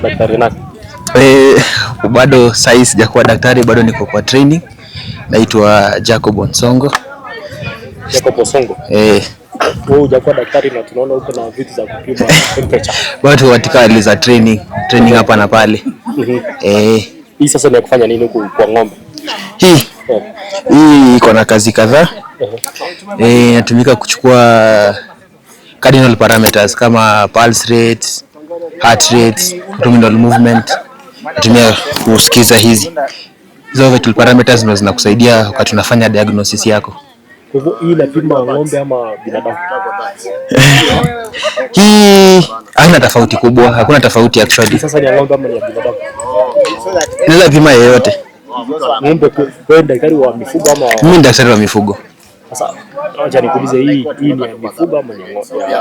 Daktari nani? Bado sasa sijakuwa daktari, bado niko kwa training. Naitwa Jacob Onsongo. Jacob Onsongo. Wewe hujakuwa daktari na tunaona uko na vitu za kupima temperature. Bado katika hali za training hapa na pale. Hii sasa ni kufanya nini huko kwa ng'ombe? Hii iko na kazi kadhaa. Inatumika kuchukua cardinal parameters kama pulse rate, heart rate, abdominal movement. Natumia kusikiza hizo vital parameters ndio zinakusaidia wakati unafanya diagnosis yako. Kwa hivyo hii inapima ng'ombe ama binadamu? Hii haina tofauti kubwa, hakuna tofauti actually. Sasa ni ng'ombe ama ni binadamu? Inaweza pima yeyote. Ng'ombe kwa daktari wa mifugo ama? Mimi ni daktari wa mifugo. Sasa acha nikuulize, hii ni mifugo ama ni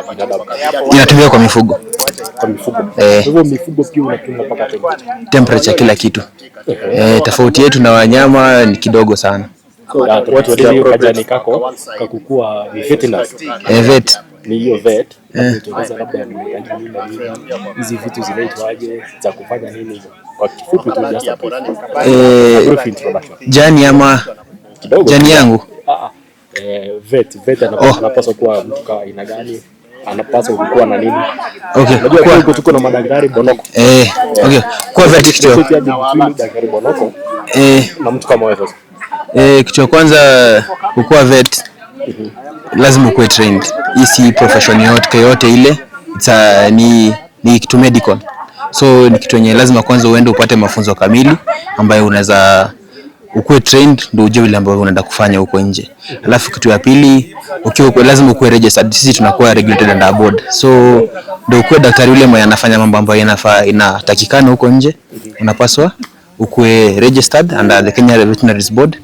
binadamu? Inatumika kwa mifugo. Kwa mifugo. Kwa hivyo mifugo pia unapima mpaka temperature kila kitu. Tofauti yetu na wanyama ni kidogo sana. Watu wajani kako kakukua ni veterinary. Vet. Ni hiyo vet. Tunaweza labda hizi vitu zinaitwaje za kufanya nini kwa kifupi tu just jani ama kidogo jani yangu. Vet anapaswa kuwa mtu kwa aina gani? Anapaswa kuwa na nini? Okay. Unajua kwa tuko na madaktari Bonoko. Okay. Kwa vet kitu. Daktari Bonoko. Na mtu kama wewe. Kitu cha kwanza ukua vet lazima ukue trained. Hii si profession yote ile. Ni kitu medical. So ni kitu yenye lazima kwanza uende upate mafunzo kamili ambayo unaweza ukue trained ndio ujue vile ambavyo unaenda kufanya huko nje. Alafu kitu ya pili, ukiwa lazima ukue registered. Sisi tunakuwa regulated under board. So ndio ukue daktari yule mwenye anafanya mambo ambayo inatakikana huko nje, unapaswa ukue registered under the Kenya Veterinary Board.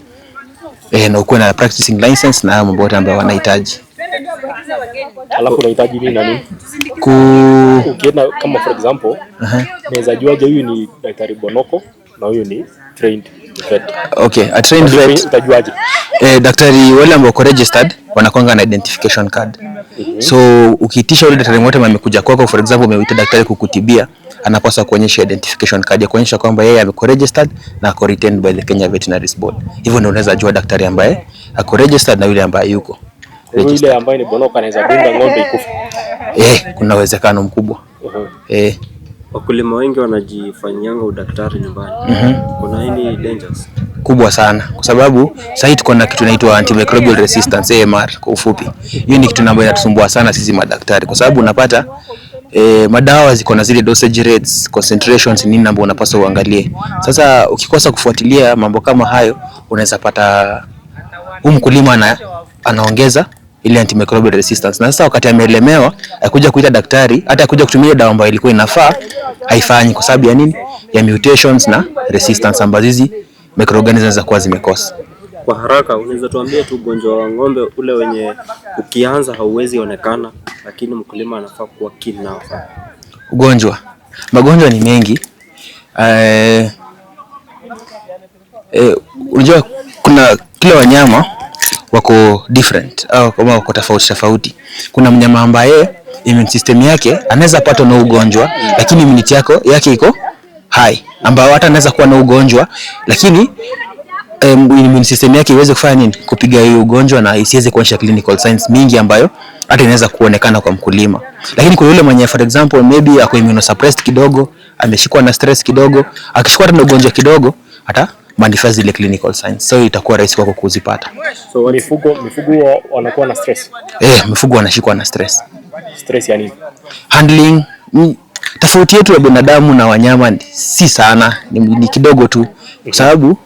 Na ukue na practicing license na mambo yote ambayo wanahitaji. Alafu unahitaji nini na nini? Ukienda kama for example, naweza juaje huyu ni daktari Bonoko na huyu ni trained vet? Okay, a trained vet utajuaje? Daktari wale ambao wako registered wanakuanga na identification card. So ukiitisha yule daktari mmoja amekuja kwako, for example umeita daktari kukutibia, anapaswa kuonyesha identification card ya kuonyesha kwamba yeye ameko registered na ako retained by the Kenya Veterinary Board. Hivyo ndio unaweza jua daktari ambaye ako registered na yule ambaye yuko registered. Yule ambaye ni Bonoko anaweza dunga ng'ombe ikufa? Kuna uwezekano mkubwa. Wakulima wengi wanajifanyanga udaktari nyumbani. Kuna nini dangers kubwa sana, kwa sababu sasa tuko na kitu inaitwa antimicrobial resistance, AMR kwa ufupi. Hiyo ni kitu ambacho inatusumbua sana sisi madaktari, kwa sababu unapata madawa ziko na zile dosage rates, concentrations nini ambapo unapaswa uangalie. Sasa ukikosa kufuatilia mambo kama hayo, unaweza pata mkulima anaongeza ile antimicrobial resistance. Na sasa wakati ameelemewa, akuja kuita daktari, hata akuja kutumia dawa ambayo ilikuwa inafaa, haifanyi kwa sababu ya nini? Ya mutations na resistance ambazo hizi microorganisms za kwa zimekosa. Kwa haraka unaweza tuambie tu ugonjwa wa ng'ombe ule wenye ukianza hauwezi onekana, lakini mkulima anafaa kuwa keen nao? Magonjwa ni mengi. Unajua kuna kila wanyama wako different au kama wako tofauti. Kuna mnyama ambaye immune system yake anaweza pata na ugonjwa, lakini immunity yake iko high, ambao hata anaweza kuwa na ugonjwa lakini immune system yake iweze kufanya nini? Kupiga hiyo ugonjwa na isiweze kuonyesha clinical signs mingi ambayo hata inaweza kuonekana kwa mkulima. Lakini kwa yule mwenye for example maybe ako immunosuppressed kidogo, ameshikwa na stress kidogo, akishikwa na ugonjwa kidogo, hata manifest ile clinical signs, so itakuwa rahisi kwako kuzipata. So mifugo wanakuwa na stress? Mifugo wanashikwa na stress. Stress ya nini? Handling. Tofauti yetu ya binadamu na wanyama si sana, ni kidogo tu, kwa sababu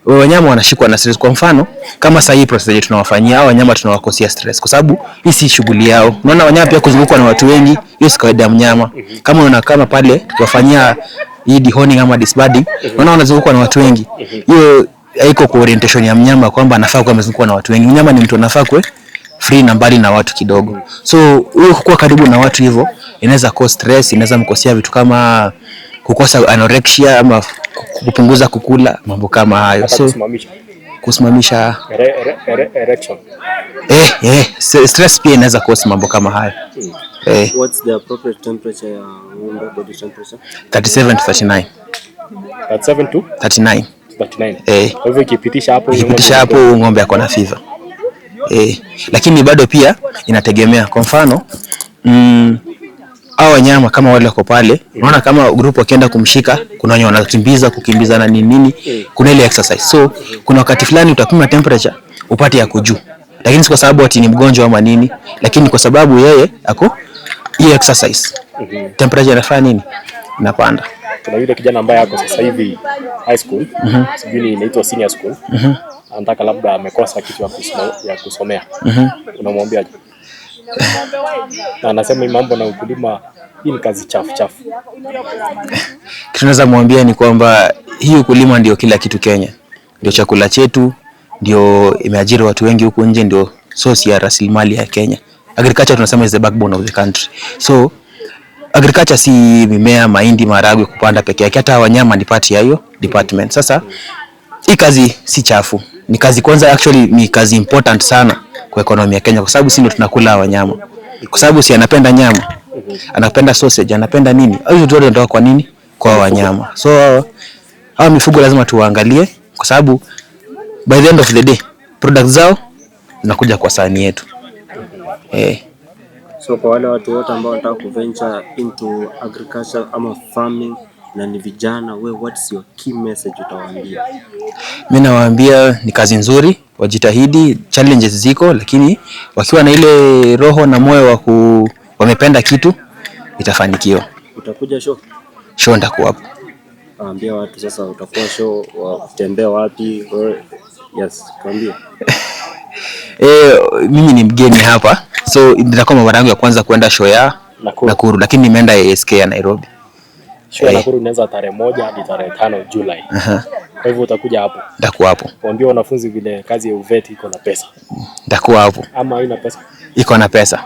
wanyama wanashikwa na stress. Kwa mfano kama sasa hii process yetu tunawafanyia hao wanyama, tunawakosea stress kwa sababu hii si shughuli yao. Unaona wanyama pia kuzungukwa na watu wengi, hiyo si kawaida ya mnyama. Kama pale tukiwafanyia hii dehoning ama disbanding, unaona wanazungukwa na watu wengi, hiyo haiko kwa orientation ya mnyama kwamba anafaa kuwa amezungukwa na watu wengi. Mnyama ni mtu anafaa kuwe free na mbali na watu kidogo. So huyo kuwa karibu na watu hivyo inaweza cause stress, inaweza mkosea vitu kama kukosa anorexia ama kupunguza kukula, mambo kama hayo. So kusimamisha erection. Stress pia inaweza cause mambo kama hayo. What's the appropriate temperature ya ng'ombe, body temperature? 37 to 39. 37 to 39. 39. Kwa hivyo ikipitisha hapo ng'ombe ako na fever. Lakini bado pia inategemea. Kwa mfano hao wanyama kama wale wako pale, unaona kama group wakienda kumshika, kuna wenye wanakimbiza kukimbizana nini, kuna ile exercise. So kuna wakati fulani utapima temperature upate ya kujuu. Lakini si kwa sababu ati ni mgonjwa ama nini, lakini kwa sababu yeye ako hiyo exercise. Temperature inafanya nini? Inapanda. Kuna yule kijana ambaye ako sasa hivi high school, sijui inaitwa senior school. Anataka labda amekosa kitu ya kusomea. Unamwambiaje? Na anasema mambo na ukulima hii ni kazi chafu. Tunaweza mwambia ni kwamba hii ukulima ndio kila kitu Kenya. Ndio chakula chetu, ndio imeajiri watu wengi huku nje, ndio source ya rasilimali ya Kenya. Agriculture tunasema is the backbone of the country. So agriculture si mimea, mahindi, maharagwe kupanda peke yake, hata wanyama ni part ya hiyo department. Sasa hii kazi si chafu. Ni kazi kwanza, actually ni kazi important sana kwa economy ya Kenya, kwa sababu sisi ndio tunakula wanyama. Kwa sababu si anapenda nyama, anapenda sausage, anapenda nini? Hizo zote ndio kwa nini? Kwa wanyama. So hao mifugo lazima tuwaangalie, kwa sababu by the end of the day products zao zinakuja kwa sahani yetu. So kwa wale watu wote ambao wanataka kuventure into agriculture ama farming na ni vijana, what's your key message utawaambia? Mimi nawaambia ni kazi nzuri, wajitahidi, challenges ziko, lakini wakiwa na ile roho na moyo wamependa kitu, itafanikiwa. Utakuja show? Show nitakuwa hapo. Waambia watu sasa utakuwa show, utembea wapi? Yes, kwambia. Mimi ni mgeni hapa. So nitakuwa mara yangu ya kwanza kwenda show ya Nakuru, lakini nimeenda ASK ya Nairobi. Show ya Nakuru inaanza tarehe 1 hadi tarehe 5 Julai. Kwa hivyo utakuja hapo. Nitakuwa hapo. Waambie wanafunzi vile kazi ya UVET iko na pesa. Nitakuwa hapo. Ama haina pesa? Iko na pesa.